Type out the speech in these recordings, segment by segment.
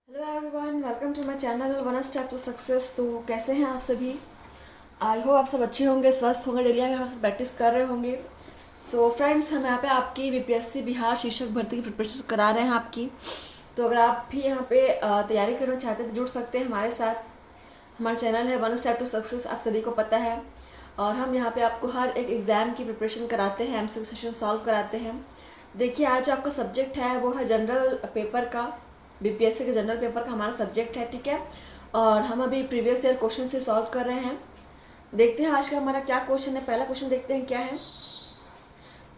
Hello everyone, welcome to my channel one step to success. तो कैसे हैं आप सभी? आई होप आप सब अच्छे होंगे, स्वस्थ होंगे, डेली आगे हम सब प्रैक्टिस कर रहे होंगे। सो फ्रेंड्स, हम यहाँ पे आपकी बीपीएससी बिहार शिक्षक भर्ती की प्रिपरेशन करा रहे हैं आपकी। तो अगर आप भी यहाँ पे तैयारी करना चाहते हैं तो जुड़ सकते हैं हमारे साथ। हमारा चैनल है वन स्टेप टू सक्सेस, आप सभी को पता है। और हम यहाँ पे आपको हर एक एग्ज़ाम की प्रिपरेशन कराते हैं, एमसीक्यू सेशन सॉल्व कराते हैं। देखिए, आज जो आपका सब्जेक्ट है वो है जनरल पेपर का, बीपीएससी के जनरल पेपर का हमारा सब्जेक्ट है, ठीक है। और हम अभी प्रीवियस ईयर क्वेश्चन से सॉल्व कर रहे हैं। देखते हैं आज का हमारा क्या क्वेश्चन है। पहला क्वेश्चन देखते हैं क्या है।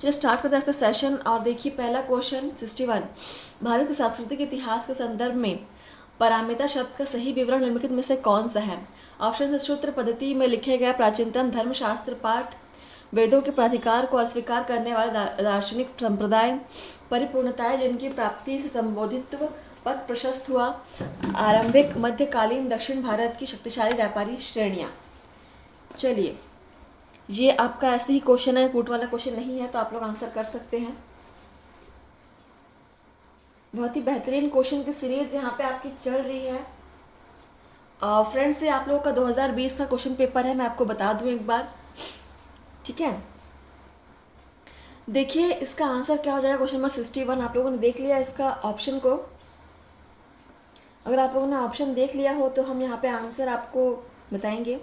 चलिए स्टार्ट करते हैं आपका सेशन। और देखिए पहला क्वेश्चन 61, भारत के सांस्कृतिक इतिहास के संदर्भ में पारमिता शब्द का सही विवरण निम्नलिखित में से कौन सा है? ऑप्शन है सूत्र पद्धति में लिखे गए प्राचीनतम धर्मशास्त्र पाठ, वेदों के प्राधिकार को अस्वीकार करने वाले दार्शनिक संप्रदाय, परिपूर्णताएं जिनकी प्राप्ति से संबोधित्व पथ प्रशस्त हुआ, आरंभिक मध्यकालीन दक्षिण भारत की शक्तिशाली व्यापारी श्रेणियाँ। चलिए, ये आपका ऐसे ही क्वेश्चन है, कूट वाला क्वेश्चन नहीं है, तो आप लोग आंसर कर सकते हैं। बहुत ही बेहतरीन क्वेश्चन की सीरीज यहाँ पे आपकी चल रही है। फ्रेंड्स, ये आप लोगों का 2020 का क्वेश्चन पेपर है, मैं आपको बता दूं एक बार, ठीक है। देखिए इसका आंसर क्या हो जाएगा। क्वेश्चन नंबर 61 आप लोगों ने देख लिया इसका ऑप्शन को? अगर आप लोगों ने ऑप्शन देख लिया हो तो हम यहाँ पे आंसर आपको बताएंगे।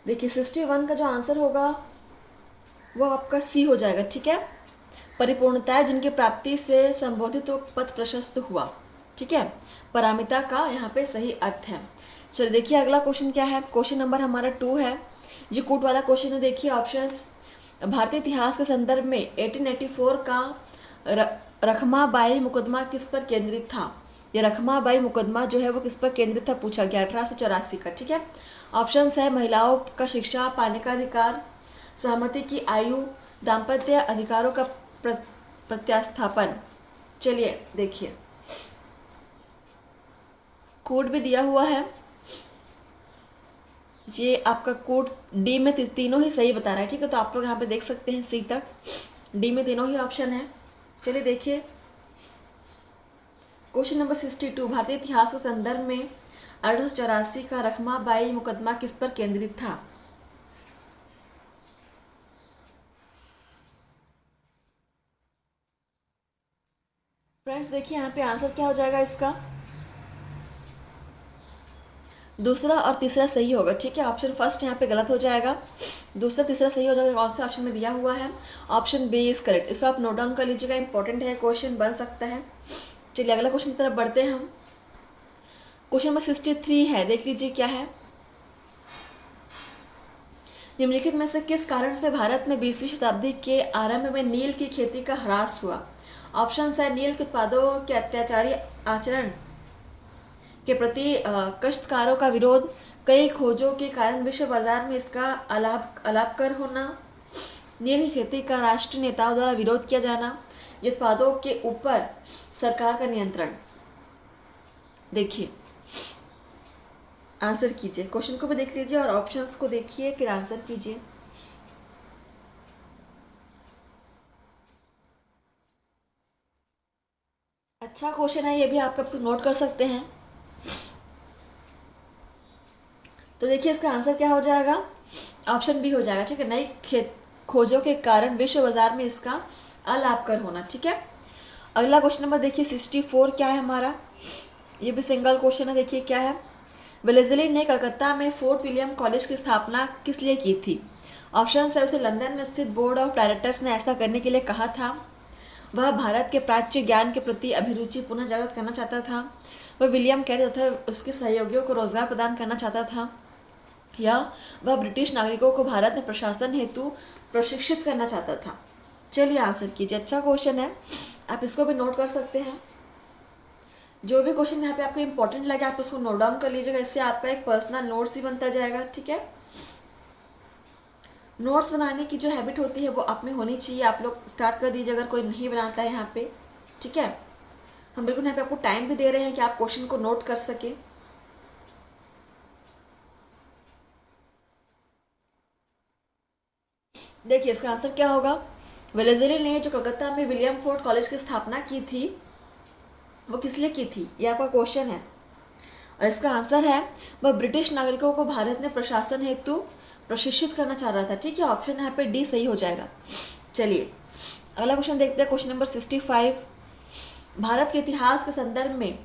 देखिए 61 का जो आंसर होगा वो आपका सी हो जाएगा, ठीक है। परिपूर्णताएं जिनकी प्राप्ति से संबोधित पथ प्रशस्त हुआ, ठीक है। पारमिता का यहाँ पे सही अर्थ है। चलिए देखिए अगला क्वेश्चन क्या है। क्वेश्चन नंबर हमारा 2 है, जी कूट वाला क्वेश्चन है। देखिए ऑप्शंस, भारतीय इतिहास के संदर्भ में 1884 का रखमाबाई मुकदमा किस पर केंद्रित था? ये रखमाबाई मुकदमा जो है वो किस पर केंद्रित था पूछा गया, 1884 का, ठीक है। ऑप्शंस है महिलाओं का शिक्षा पाने का अधिकार, सहमति की आयु, दाम्पत्य अधिकारों का प्रत्यास्थापन। चलिए देखिए, कोड भी दिया हुआ है, ये आपका कोड डी में तीनों ही सही बता रहा है, ठीक है। तो आप लोग यहाँ पे देख सकते हैं सी तक डी में तीनों ही ऑप्शन है। चलिए देखिए क्वेश्चन नंबर 62, भारतीय इतिहास के संदर्भ में 1884 का रखमाबाई मुकदमा किस पर केंद्रित था? फ्रेंड्स देखिए यहाँ पे आंसर क्या हो जाएगा इसका, दूसरा और तीसरा सही होगा, ठीक है। ऑप्शन फर्स्ट यहाँ पे गलत हो जाएगा, दूसरा तीसरा सही हो जाएगा। कौन सा ऑप्शन में दिया हुआ है? Option B is correct. इसको आप नोट डाउन कर लीजिएगा, इंपॉर्टेंट है, क्वेश्चन बन सकता है। चलिए अगला क्वेश्चन की तरफ बढ़ते हैं हम। क्वेश्चन नंबर 63 है, देख लीजिए क्या है। निम्नलिखित में से किस कारण से भारत में 20वीं शताब्दी के आरंभ में नील की खेती का ह्रास हुआ? ऑप्शन है नील के उत्पादों के अत्याचारी आचरण के प्रति काश्तकारों का विरोध, कई खोजों के कारण विश्व बाजार में इसका अलाभकर होना, नील की खेती का राष्ट्रीय नेताओं द्वारा विरोध किया जाना, ये उत्पादों के ऊपर सरकार का नियंत्रण। देखिए आंसर कीजिए, क्वेश्चन को भी देख लीजिए और ऑप्शंस को देखिए फिर आंसर कीजिए। अच्छा क्वेश्चन है, ये भी आप कब से नोट कर सकते हैं। तो देखिए इसका आंसर क्या हो जाएगा, ऑप्शन बी हो जाएगा, ठीक है। नई खोजों के कारण विश्व बाजार में इसका अलाभकर होना, ठीक है। अगला क्वेश्चन नंबर देखिए 64 क्या है हमारा, ये भी सिंगल क्वेश्चन है। देखिए क्या है, वेलेज़ली ने कलकत्ता में फोर्ट विलियम कॉलेज की स्थापना किस लिए की थी? ऑप्शन है उसे लंदन में स्थित बोर्ड ऑफ डायरेक्टर्स ने ऐसा करने के लिए कहा था, वह भारत के प्राच्य ज्ञान के प्रति अभिरुचि पुनः जागृत करना चाहता था, वह विलियम कैरी तथा उसके सहयोगियों को रोजगार प्रदान करना चाहता था, या वह ब्रिटिश नागरिकों को भारत में प्रशासन हेतु प्रशिक्षित करना चाहता था। चलिए आंसर कीजिए, अच्छा क्वेश्चन है, आप इसको भी नोट कर सकते हैं। जो भी क्वेश्चन यहाँ पे आपको इंपॉर्टेंट लगे आप उसको नोट डाउन कर लीजिएगा, इससे आपका एक पर्सनल नोट्स ही बनता जाएगा, ठीक है। नोट्स बनाने की जो हैबिट होती है वो आप में होनी चाहिए, आप लोग स्टार्ट कर दीजिए अगर कोई नहीं बनाता है यहाँ पे, ठीक है। हम बिल्कुल यहाँ पे आपको टाइम भी दे रहे हैं कि आप क्वेश्चन को नोट कर सके। देखिए इसका आंसर क्या होगा, वेलेज़ली ने जो कलकत्ता में विलियम फोर्ट कॉलेज की स्थापना की थी वो किस लिए की थी, ये आपका क्वेश्चन है। और इसका आंसर है वह ब्रिटिश नागरिकों को भारत में प्रशासन हेतु प्रशिक्षित करना चाह रहा था। ठीक है, ऑप्शन यहाँ पे डी सही हो जाएगा। चलिए अगला क्वेश्चन देखते हैं, क्वेश्चन नंबर 65। भारत के इतिहास के संदर्भ में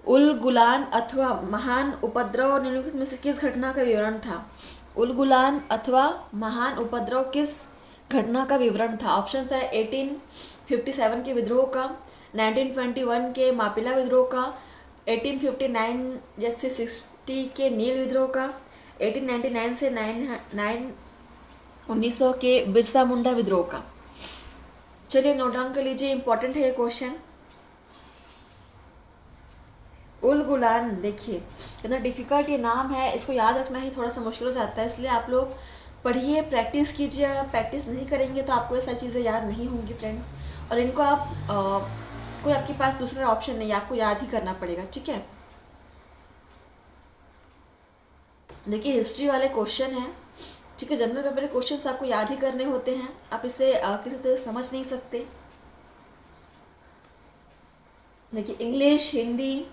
उल गुलान अथवा महान उपद्रव निम्नलिखित में से किस घटना का विवरण था। उल गुलान अथवा महान उपद्रव किस घटना का विवरण था। ऑप्शन है 1857 के विद्रोह का, 1921 के मापिला विद्रोह का, 1859 जैसे 60 के नील विद्रोह का, 1899 से 1900 के बिरसा मुंडा विद्रोह का। चलिए नोट डाउन कर लीजिए, इंपॉर्टेंट है ये क्वेश्चन। उल गुलान, देखिए कितना डिफिकल्ट ये नाम है, इसको याद रखना ही थोड़ा सा मुश्किल हो जाता है, इसलिए आप लोग पढ़िए, प्रैक्टिस कीजिए। अगर प्रैक्टिस नहीं करेंगे तो आपको ये सारी चीज़ें याद नहीं होंगी फ्रेंड्स, और इनको आप कोई आपके पास दूसरा ऑप्शन नहीं है, आपको याद ही करना पड़ेगा। ठीक है, देखिए हिस्ट्री वाले क्वेश्चन है। ठीक है, जनरल पेपर के क्वेश्चन आपको याद ही करने होते हैं, आप इसे किसी तरह से समझ नहीं सकते। देखिए इंग्लिश, हिंदी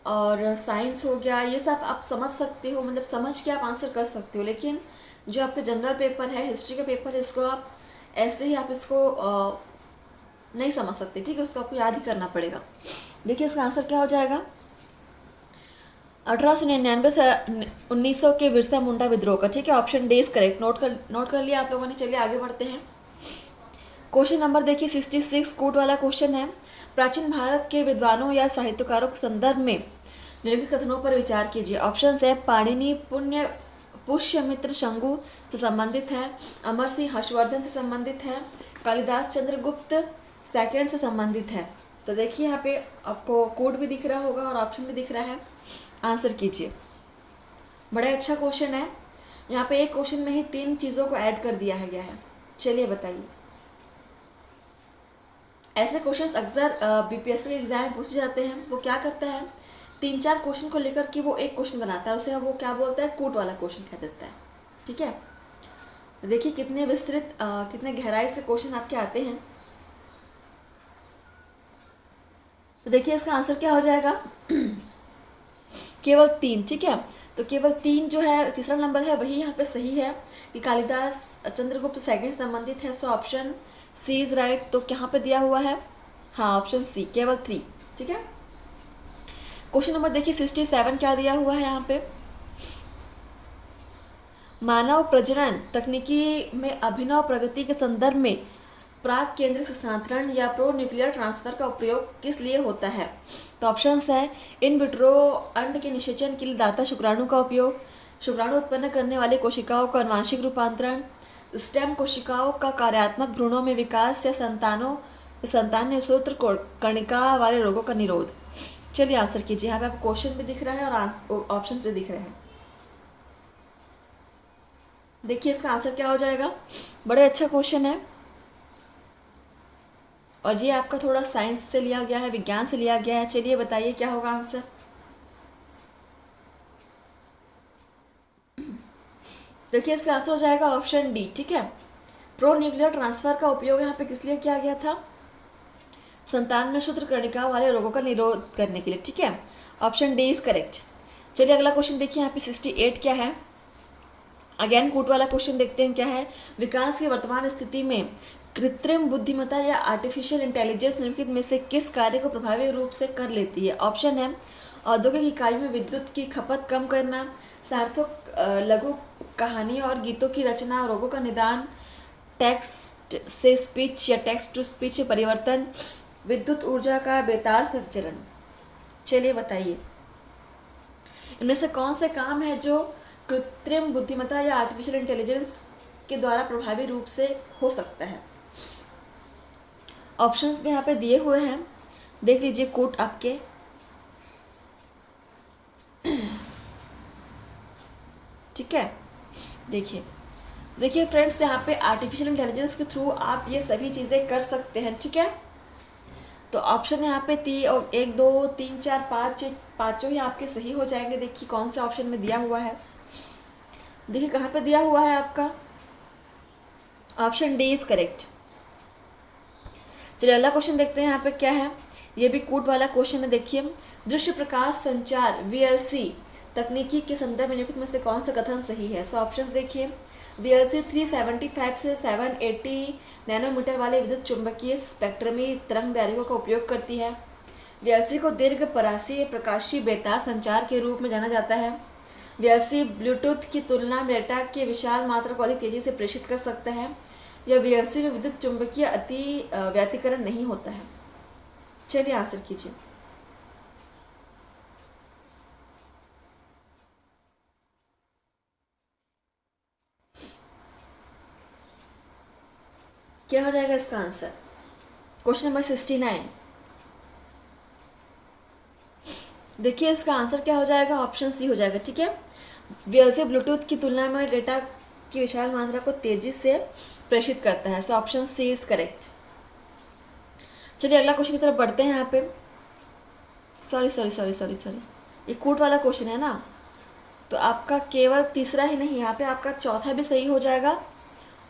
और साइंस हो गया, ये सब आप समझ सकते हो, मतलब समझ के आप आंसर कर सकते हो, लेकिन जो आपके जनरल पेपर है, हिस्ट्री का पेपर है, इसको आप ऐसे ही आप इसको नहीं समझ सकते। ठीक है, उसको आपको याद ही करना पड़ेगा। देखिए इसका आंसर क्या हो जाएगा, 1899 से 1900 के बिरसा मुंडा विद्रोह का। ठीक है, option D is correct. Note कर लिया आप लोगों ने। चलिए आगे बढ़ते हैं। क्वेश्चन नंबर देखिए 66, कूट वाला क्वेश्चन है। प्राचीन भारत के विद्वानों या साहित्यकारों के संदर्भ में निम्नलिखित कथनों पर विचार कीजिए। ऑप्शन है पाणिनि पुष्यमित्र शंगु से संबंधित है, अमर सिंह हर्षवर्धन से संबंधित है, कालिदास चंद्रगुप्त सेकंड से संबंधित है। तो देखिए यहाँ पे आपको कोड भी दिख रहा होगा और ऑप्शन भी दिख रहा है, आंसर कीजिए। बड़ा अच्छा क्वेश्चन है, यहाँ पे एक क्वेश्चन में ही 3 चीज़ों को ऐड कर दिया गया है। चलिए बताइए, ऐसे क्वेश्चंस अक्सर बीपीएससी के एग्जाम में पूछे जाते हैं। वो क्या करता है, 3-4 क्वेश्चन को लेकर के वो एक क्वेश्चन बनाता है, उसे वो क्या बोलता है, कूट वाला क्वेश्चन कह देता है। ठीक है, तो देखिए कितने विस्तृत कितने गहराई से क्वेश्चन आपके आते हैं। तो देखिए इसका आंसर क्या हो जाएगा, केवल 3। ठीक है, तो केवल 3 जो है, तीसरा नंबर है वही यहाँ पे सही है कि कालिदास चंद्रगुप्त सेकंड संबंधित है। So option C is right. तो कहाँ पे दिया हुआ है, हाँ ऑप्शन सी, केवल 3। ठीक है, क्वेश्चन नंबर देखिए 67 क्या दिया हुआ है यहाँ पे, मानव प्रजनन तकनीकी में अभिनव प्रगति के संदर्भ में प्राक केंद्रित स्थानांतरण या प्रो न्यूक्लियर ट्रांसफर का उपयोग किस लिए होता है। तो ऑप्शंस है इन विट्रो अंड के निषेचन के लिए दाता शुक्राणु का उपयोग, शुक्राणु उत्पन्न करने वाली कोशिकाओं का अनुवांशिक रूपांतरण, स्टेम कोशिकाओं का कार्यात्मक भ्रूणों में विकास या संतान में सूत्र कणिका वाले रोगों का निरोध। चलिए आंसर कीजिए, यहाँ पे आपको क्वेश्चन भी दिख रहा है और ऑप्शन भी दिख रहे हैं। देखिए इसका आंसर क्या हो जाएगा, बड़े अच्छा क्वेश्चन है और ये आपका थोड़ा साइंस से लिया गया है, विज्ञान से लिया गया है। चलिए बताइए क्या होगा आंसर। देखिए इसका आंसर हो जाएगा ऑप्शन डी। ठीक है, प्रो न्यूक्लियर ट्रांसफर का उपयोग यहाँ पे किस लिए किया गया था, संतान में सूत्र कणिका वाले रोगों का निरोध करने के लिए। ठीक है, ऑप्शन डी इज करेक्ट। चलिए अगला क्वेश्चन देखिए, यहाँ पे 68 क्या है, अगेन कूट वाला क्वेश्चन देखते हैं क्या है। विकास की वर्तमान स्थिति में कृत्रिम बुद्धिमत्ता या आर्टिफिशियल इंटेलिजेंस निम्नलिखित में से किस कार्य को प्रभावी रूप से कर लेती है। ऑप्शन है औद्योगिक इकाई में विद्युत की खपत कम करना, सार्थक लघु कहानी और गीतों की रचना, रोगों का निदान, टेक्स्ट से स्पीच या टेक्स्ट टू स्पीच में परिवर्तन, विद्युत ऊर्जा का बेतार संचरण। चलिए बताइए इनमें से कौन से काम है जो कृत्रिम बुद्धिमत्ता या आर्टिफिशियल इंटेलिजेंस के द्वारा प्रभावी रूप से हो सकता है। ऑप्शंस भी यहाँ पे दिए हुए हैं, देख लीजिए कोट आपके। ठीक है, देखिए फ्रेंड्स, यहाँ पे आर्टिफिशियल इंटेलिजेंस के थ्रू आप ये सभी चीज़ें कर सकते हैं। ठीक है, तो ऑप्शन यहाँ पे 1 2 3 4 5 पाँचों ही आपके सही हो जाएंगे। देखिए कौन से ऑप्शन में दिया हुआ है, देखिए कहाँ पे दिया हुआ है आपका, ऑप्शन डी इज करेक्ट। चलिए अगला क्वेश्चन देखते हैं यहाँ पे क्या है। ये भी कूट वाला क्वेश्चन है। देखिए, दृश्य प्रकाश संचार VLC तकनीकी के संदर्भ में निम्नलिखित में से कौन सा कथन सही है। सो ऑप्शंस देखिए, VLC 375 से 780 नैनोमीटर वाले विद्युत चुंबकीय स्पेक्ट्रमी तरंग दैर्घ्यों का उपयोग करती है। VLC को दीर्घ परासीय प्रकाशीय बेतार संचार के रूप में जाना जाता है। VLC ब्लूटूथ की तुलना में डेटा की विशाल मात्रा को अधिक तेजी से प्रेषित कर सकता है। यह VLC में विद्युत चुंबकीय अति व्यतिकरण नहीं होता है। चलिए आंसर कीजिए। क्या हो जाएगा इसका आंसर? Question number 69। देखिए इसका आंसर क्या हो जाएगा, ऑप्शन सी हो जाएगा। ठीक है, VLC ब्लूटूथ की तुलना में डेटा की विशाल मात्रा को तेजी से प्रेषित करता है। So option C is correct. चलिए अगला क्वेश्चन की तरफ बढ़ते हैं। यहाँ पे सॉरी, ये कूट वाला क्वेश्चन है ना, तो आपका केवल तीसरा ही नहीं, यहाँ पे आपका चौथा भी सही हो जाएगा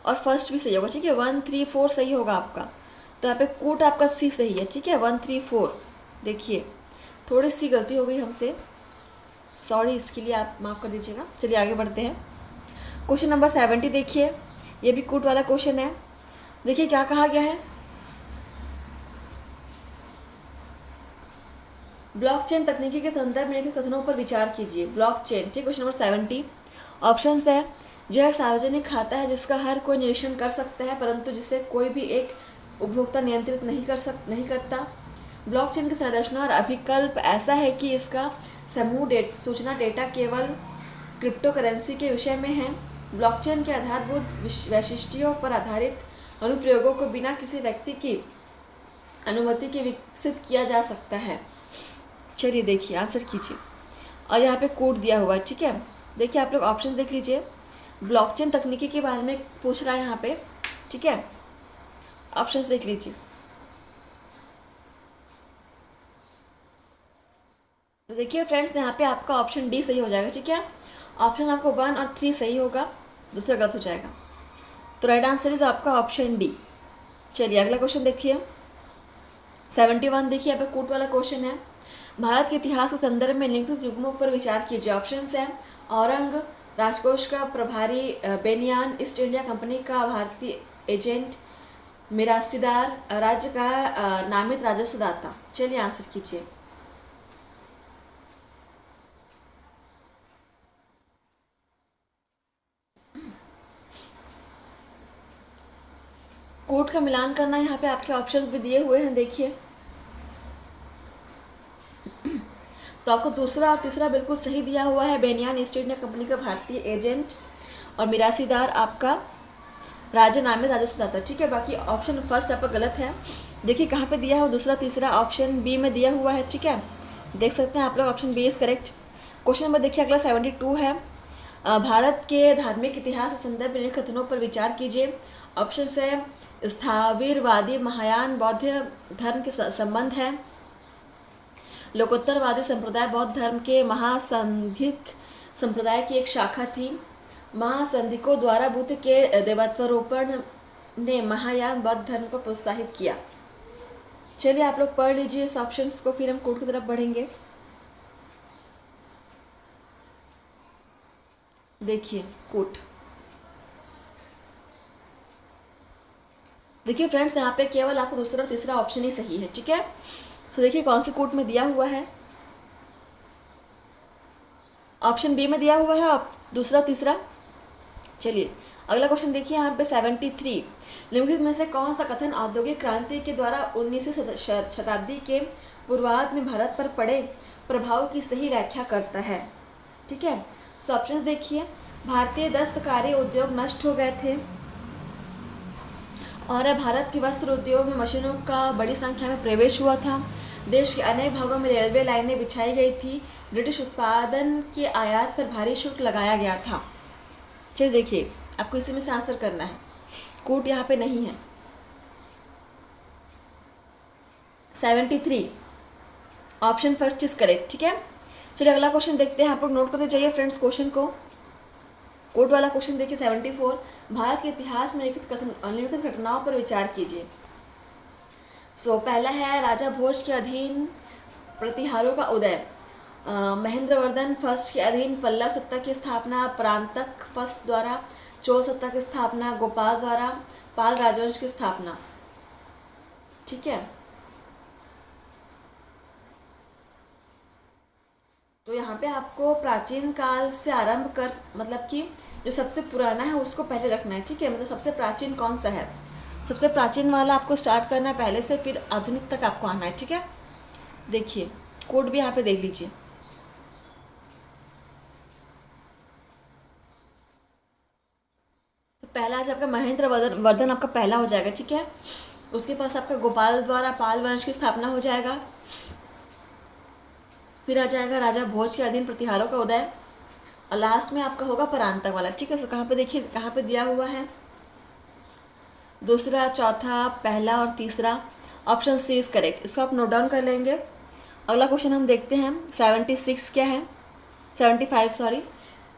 और फर्स्ट भी सही होगा। ठीक है, 1 3 4 सही होगा आपका। तो यहाँ पे कूट आपका सी सही है। ठीक है, 1 3 4। देखिए थोड़ी सी गलती हो गई हमसे, सॉरी, इसके लिए आप माफ़ कर दीजिएगा। चलिए आगे बढ़ते हैं। क्वेश्चन नंबर 70 देखिए, ये भी कूट वाला क्वेश्चन है। देखिए क्या कहा गया है, ब्लॉकचेन तकनीकी के संदर्भ में निम्नलिखित कथनों पर विचार कीजिए। ब्लॉकचेन, ठीक, क्वेश्चन नंबर 70। ऑप्शंस है, जो एक सार्वजनिक खाता है जिसका हर कोई निरीक्षण कर सकता है परंतु जिसे कोई भी एक उपभोक्ता नियंत्रित नहीं करता। ब्लॉकचेन की संरचना और अभिकल्प ऐसा है कि इसका समूह सूचना डेटा केवल क्रिप्टो करेंसी के विषय में है। ब्लॉकचेन के आधारभूत वैशिष्ट्यों पर आधारित अनुप्रयोगों को बिना किसी व्यक्ति की अनुमति के विकसित किया जा सकता है। चलिए देखिए आंसर कीजिए, और यहाँ पे कोड दिया हुआ है। ठीक है, देखिए आप लोग ऑप्शन देख लीजिए। ब्लॉकचेन तकनीकी के बारे में पूछ रहा है यहाँ पे। ठीक है, ऑप्शंस देख लीजिए। तो देखिए फ्रेंड्स, यहाँ पे आपका ऑप्शन डी सही हो जाएगा। ठीक है, ऑप्शन आपको 1 और 3 सही होगा, दूसरा गलत हो जाएगा। तो राइट आंसर इज आपका ऑप्शन डी। चलिए अगला क्वेश्चन देखिए, 71। देखिए यहाँ पे कूट वाला क्वेश्चन है। भारत के इतिहास के संदर्भ में निम्नलिखित युग्मों पर विचार कीजिए। ऑप्शंस है, औरंग राजकोष का प्रभारी, बेनियान ईस्ट इंडिया कंपनी का भारतीय एजेंट, मिरासीदार राज्य का नामित राजस्व दाता। चलिए आंसर कीजिए। कोड का मिलान करना, यहाँ पे आपके ऑप्शंस भी दिए हुए हैं। देखिए तो आपको दूसरा और तीसरा बिल्कुल सही दिया हुआ है। बेनियान ईस्ट इंडिया कंपनी का भारतीय एजेंट और मिरासीदार आपका राज्य नामित राजस्व दाता। ठीक है, बाकी ऑप्शन फर्स्ट आपका गलत है। देखिए कहाँ पे दिया है दूसरा तीसरा, ऑप्शन बी में दिया हुआ है। ठीक है, देख सकते हैं आप लोग, option B is correct. Question number देखिए अगला 72 है। भारत के धार्मिक इतिहास के संदर्भ में कथनों पर विचार कीजिए। ऑप्शन है, स्थाविरवादी महायान बौद्ध धर्म के संबंध है। लोकोत्तरवादी संप्रदाय बौद्ध धर्म के महासंधिक संप्रदाय की एक शाखा थी। महासंधिकों द्वारा बुद्ध के देवत्वारोपण ने महायान बौद्ध धर्म को प्रोत्साहित किया। चलिए आप लोग पढ़ लीजिए इस ऑप्शंस को, फिर हम कोड की तरफ बढ़ेंगे। देखिए कोट, देखिए फ्रेंड्स यहाँ पे केवल आपको दूसरा और तीसरा ऑप्शन ही सही है। ठीक है, तो देखिए कौन सी कोट में दिया हुआ है, ऑप्शन बी में दिया हुआ है दूसरा तीसरा। चलिए अगला क्वेश्चन देखिए यहाँ पे 73। निम्नलिखित में से कौन सा कथन औद्योगिक क्रांति के द्वारा 19वीं शताब्दी के पूर्वार्ध में भारत पर पड़े प्रभाव की सही व्याख्या करता है। ठीक है, तो ऑप्शंस देखिए, भारतीय दस्तकारी उद्योग नष्ट हो गए थे और भारत के वस्त्र उद्योग में मशीनों का बड़ी संख्या में प्रवेश हुआ था। देश के अनेक भागों में रेलवे लाइनें बिछाई गई थी। ब्रिटिश उत्पादन के आयात पर भारी शुल्क लगाया गया था। चलिए देखिए आपको इसी में से आंसर करना है, कोट यहाँ पे नहीं है। 73 ऑप्शन फर्स्ट इज करेक्ट। ठीक है, चलिए अगला क्वेश्चन देखते हैं। आप लोग नोट करते जाइए फ्रेंड्स क्वेश्चन को। कोड वाला क्वेश्चन देखिए 74। भारत के इतिहास में निम्नलिखित घटनाओं पर विचार कीजिए। पहला है राजा भोज के अधीन प्रतिहारों का उदय, महेंद्रवर्धन फर्स्ट के अधीन पल्लव सत्ता की स्थापना, परांतक फर्स्ट द्वारा चोल सत्ता की स्थापना, गोपाल द्वारा पाल राजवंश की स्थापना। ठीक है, तो यहाँ पे आपको प्राचीन काल से आरंभ कर, मतलब कि जो सबसे पुराना है उसको पहले रखना है। ठीक है, मतलब सबसे प्राचीन कौन सा है, सबसे प्राचीन वाला आपको स्टार्ट करना है पहले से, फिर आधुनिक तक आपको आना है। ठीक है, देखिए कोड भी यहाँ पे देख लीजिए। तो पहला आज आपका महेंद्र वर्धन आपका पहला हो जाएगा। ठीक है, उसके पास आपका गोपाल द्वारा पाल वंश की स्थापना हो जाएगा, फिर आ जाएगा राजा भोज के अधीन प्रतिहारों का उदय, और लास्ट में आपका होगा परांतक वाला। ठीक है, सो कहाँ पे देखिए, कहाँ पे दिया हुआ है, दूसरा, चौथा, पहला और तीसरा, ऑप्शन सी इज करेक्ट। इसको आप नोट डाउन कर लेंगे। अगला क्वेश्चन हम देखते हैं, 76 क्या है, 75 सॉरी।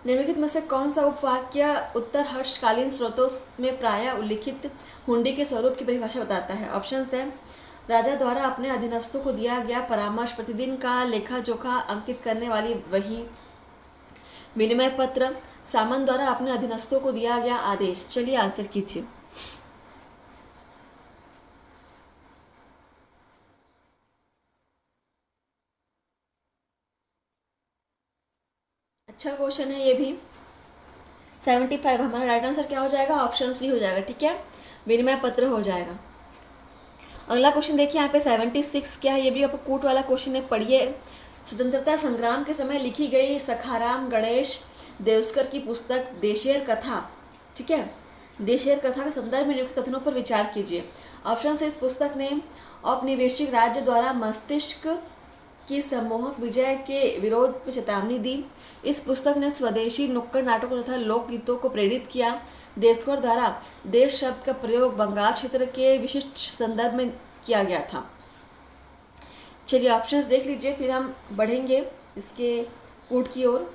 निम्नलिखित में से कौन सा उपवाक्य उत्तर हर्षकालीन स्रोतों में प्रायः उल्लिखित हुंडी के स्वरूप की परिभाषा बताता है। ऑप्शन है, राजा द्वारा अपने अधीनस्थों को दिया गया परामर्श, प्रतिदिन का लेखा जोखा अंकित करने वाली वही, विनिमय पत्र, सामंत द्वारा अपने अधीनस्थों को दिया गया आदेश। चलिए आंसर कीजिए। अच्छा क्वेश्चन है ये भी। 75 हमारा राइट आंसर क्या हो जाएगा, ऑप्शन सी हो जाएगा। ठीक है, विनिमय पत्र हो जाएगा। अगला क्वेश्चन देखिए यहाँ पे 76 क्या है, ये भी आपको कूट वाला क्वेश्चन है, पढ़िए। स्वतंत्रता संग्राम के समय लिखी गई सखाराम गणेश देवस्कर की पुस्तक देशेर कथा। ठीक है, देशेर कथा के संदर्भ में निम्नलिखित कथनों पर विचार कीजिए। ऑप्शन से, इस पुस्तक ने औपनिवेशिक राज्य द्वारा मस्तिष्क की सम्मोहक विजय के विरोध में चेतावनी दी। इस पुस्तक ने स्वदेशी नुक्कड़ नाटकों तथा लोकगीतों को प्रेरित किया। देशकर द्वारा देश शब्द का प्रयोग बंगाल क्षेत्र के विशिष्ट संदर्भ में किया गया था। चलिए ऑप्शंस देख लीजिए, फिर हम बढ़ेंगे इसके कूट की ओर।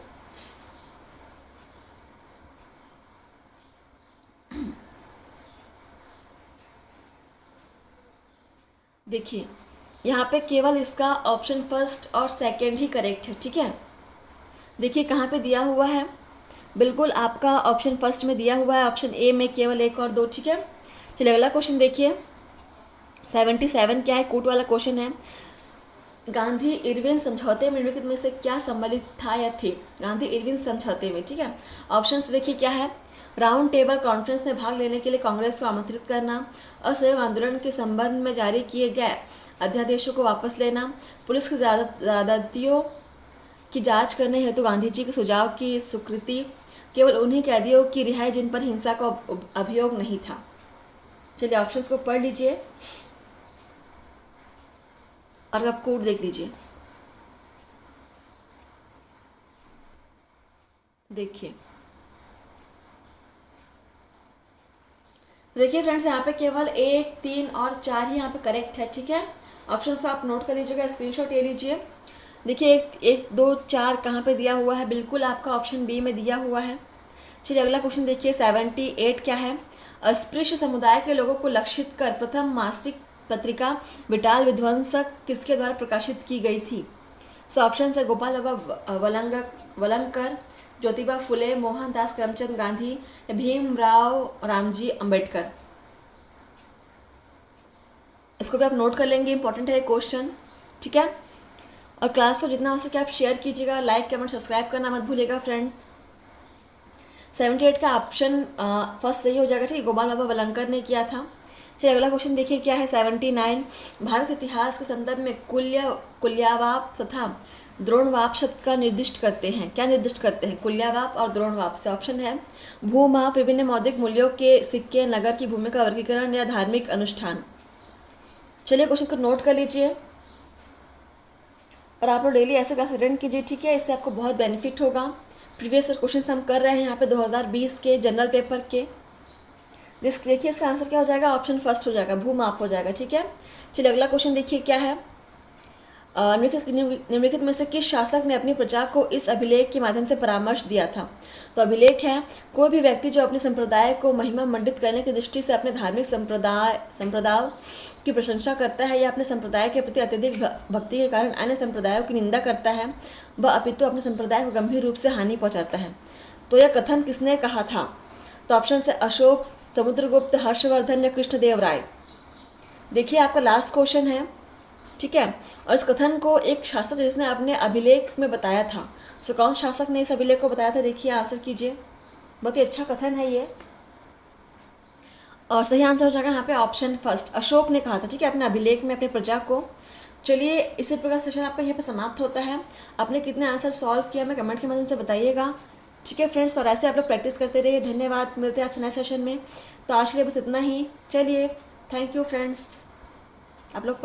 देखिए यहाँ पे केवल इसका ऑप्शन फर्स्ट और सेकंड ही करेक्ट है। ठीक है, देखिए कहाँ पे दिया हुआ है, बिल्कुल आपका ऑप्शन फर्स्ट में दिया हुआ है, ऑप्शन ए में केवल 1 और 2। ठीक है, चलिए अगला क्वेश्चन देखिए, 77 क्या है, कूट वाला क्वेश्चन है। गांधी इरविन समझौते में निम्नलिखित में से क्या सम्मिलित था या थे, गांधी इरविन समझौते में। ठीक है, ऑप्शन देखिए क्या है, राउंड टेबल कॉन्फ्रेंस में भाग लेने के लिए कांग्रेस को आमंत्रित करना, असहयोग आंदोलन के संबंध में जारी किए गए अध्यादेशों को वापस लेना, पुलिस की ज्यादतियों की जांच करने हेतु गांधी जी के सुझाव की स्वीकृति, केवल उन्हीं कैदियों की रिहाई जिन पर हिंसा का अभियोग नहीं था। चलिए ऑप्शंस को पढ़ लीजिए और अब कोड देख लीजिए। देखिए फ्रेंड्स, यहाँ पे केवल 1, 3 और 4 ही यहाँ पे करेक्ट है। ठीक है, ऑप्शंस को आप नोट कर लीजिएगा, स्क्रीनशॉट ले लीजिए। देखिए 1, 2, 4 कहाँ पे दिया हुआ है, बिल्कुल आपका ऑप्शन बी में दिया हुआ है। चलिए अगला क्वेश्चन देखिए, 78 क्या है, अस्पृश्य समुदाय के लोगों को लक्षित कर प्रथम मासिक पत्रिका विटाल विध्वंसक किसके द्वारा प्रकाशित की गई थी। सो ऑप्शन है, गोपाल बाबा वलंकर, ज्योतिबा फुले, मोहनदास करमचंद गांधी या भीमराव रामजी अंबेडकर। इसको भी आप नोट कर लेंगे, इंपॉर्टेंट है क्वेश्चन। ठीक है, और क्लास को जितना हो सके आप शेयर कीजिएगा, लाइक कमेंट सब्सक्राइब करना मत भूलिएगा फ्रेंड्स। 78 का ऑप्शन फर्स्ट सही हो जाएगा। ठीक है, गोपाल बाबा वलंकर ने किया था। चलिए अगला क्वेश्चन देखिए क्या है, 79, भारत के इतिहास के संदर्भ में कुल्यावाप तथा द्रोणवाप शब्द का निर्दिष्ट करते हैं, क्या निर्दिष्ट करते हैं, कुल्यावाप और द्रोणवाप से। ऑप्शन है, भूमाप, विभिन्न मौद्रिक मूल्यों के सिक्के, नगर की भूमि का वर्गीकरण या धार्मिक अनुष्ठान। चलिए क्वेश्चन को नोट कर लीजिए और आप लोग डेली ऐसे क्लास अटेंड कीजिए। ठीक है, इससे आपको बहुत बेनिफिट होगा। प्रीवियस क्वेश्चन हम कर रहे हैं यहाँ पे 2020 के जनरल पेपर के। देखिए इसका आंसर क्या हो जाएगा, ऑप्शन फर्स्ट हो जाएगा, भूमाप हो जाएगा। ठीक है, चलिए अगला क्वेश्चन देखिए क्या है, निम्नलिखित में से किस शासक ने अपनी प्रजा को इस अभिलेख के माध्यम से परामर्श दिया था? तो अभिलेख है कोई भी व्यक्ति जो अपने संप्रदाय को महिमा मंडित करने की दृष्टि से अपने धार्मिक संप्रदाय की प्रशंसा करता है या अपने संप्रदाय के प्रति अत्यधिक भक्ति के कारण अन्य संप्रदायों की निंदा करता है, वह अपितु अपने संप्रदाय को गंभीर रूप से हानि पहुंचाता है। तो यह कथन किसने कहा था? तो ऑप्शन है अशोक, समुद्रगुप्त, हर्षवर्धन या कृष्णदेव राय। देखिए आपका लास्ट क्वेश्चन है, ठीक है। और इस कथन को एक शासक जिसने अपने अभिलेख में बताया था, सो कौन शासक ने इस अभिलेख को बताया था? देखिए आंसर कीजिए, बहुत ही अच्छा कथन है ये। और सही आंसर हो जाएगा यहाँ पे ऑप्शन फर्स्ट, अशोक ने कहा था, ठीक है, अपने अभिलेख में अपनी प्रजा को। चलिए इसी प्रकार सेशन आपका यहाँ पे समाप्त होता है। आपने कितने आंसर सॉल्व किया मैं कमेंट के माध्यम से बताइएगा, ठीक है फ्रेंड्स। और ऐसे आप लोग प्रैक्टिस करते रहिए। धन्यवाद, मिलते हैं आपसे नए सेशन में। तो आज के लिए बस इतना ही। चलिए, थैंक यू फ्रेंड्स। आप लोग